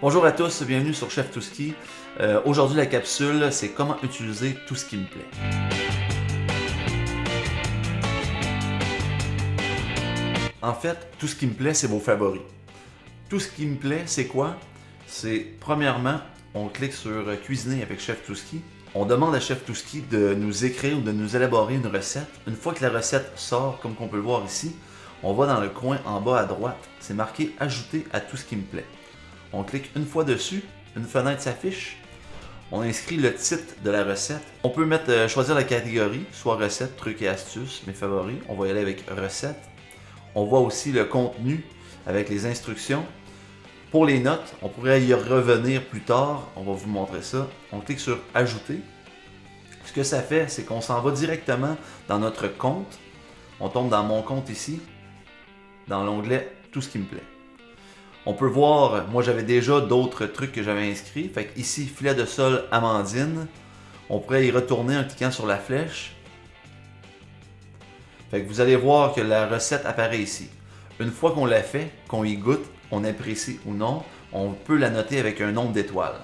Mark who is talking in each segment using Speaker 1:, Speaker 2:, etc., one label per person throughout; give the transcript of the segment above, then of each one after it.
Speaker 1: Bonjour à tous, bienvenue sur Chef Touski. Aujourd'hui la capsule, c'est comment utiliser tout ce qui me plaît. En fait, tout ce qui me plaît, c'est vos favoris. Tout ce qui me plaît, c'est quoi? C'est premièrement, on clique sur Cuisiner avec Chef Touski. On demande à Chef Touski de nous écrire ou de nous élaborer une recette. Une fois que la recette sort, comme on peut le voir ici, on va dans le coin en bas à droite, c'est marqué Ajouter à tout ce qui me plaît. On clique une fois dessus, une fenêtre s'affiche, on inscrit le titre de la recette. On peut choisir la catégorie, soit recette, trucs et astuces, mes favoris. On va y aller avec recette. On voit aussi le contenu avec les instructions. Pour les notes, on pourrait y revenir plus tard, on va vous montrer ça. On clique sur Ajouter. Ce que ça fait, c'est qu'on s'en va directement dans notre compte. On tombe dans mon compte ici, dans l'onglet Tout ce qui me plaît. On peut voir, moi j'avais déjà d'autres trucs que j'avais inscrits. Fait que ici, filet de sol amandine. On pourrait y retourner en cliquant sur la flèche. Fait que vous allez voir que la recette apparaît ici. Une fois qu'on l'a fait, qu'on y goûte, on apprécie ou non, on peut la noter avec un nombre d'étoiles.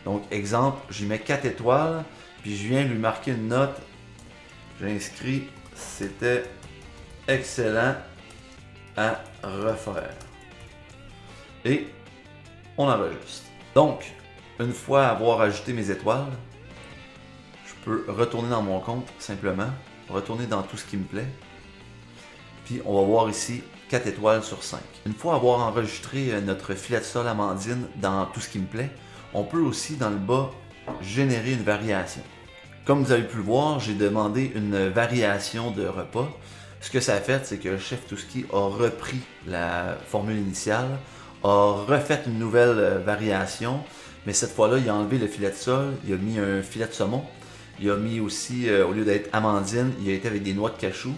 Speaker 1: Donc exemple, j'y mets 4 étoiles, puis je viens lui marquer une note. J'inscris, c'était excellent à refaire. Et on enregistre. Donc, une fois avoir ajouté mes étoiles, je peux retourner dans mon compte simplement, retourner dans tout ce qui me plaît, puis on va voir ici 4 étoiles sur 5. Une fois avoir enregistré notre filet de sol amandine dans tout ce qui me plaît, on peut aussi dans le bas générer une variation. Comme vous avez pu le voir, j'ai demandé une variation de repas. Ce que ça a fait, c'est que Chef Touski a repris la formule initiale, a refait une nouvelle variation, mais cette fois-là, il a enlevé le filet de sol, il a mis un filet de saumon, il a mis aussi, au lieu d'être amandine, il a été avec des noix de cachou.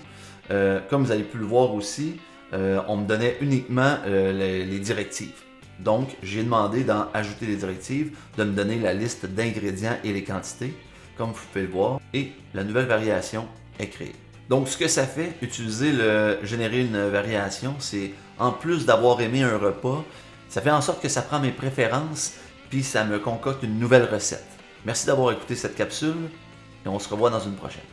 Speaker 1: Comme vous avez pu le voir aussi, on me donnait uniquement les directives. Donc, j'ai demandé dans Ajouter les directives de me donner la liste d'ingrédients et les quantités, comme vous pouvez le voir, et la nouvelle variation est créée. Donc, ce que ça fait, générer une variation, c'est en plus d'avoir aimé un repas, ça fait en sorte que ça prend mes préférences, puis ça me concocte une nouvelle recette. Merci d'avoir écouté cette capsule, et on se revoit dans une prochaine.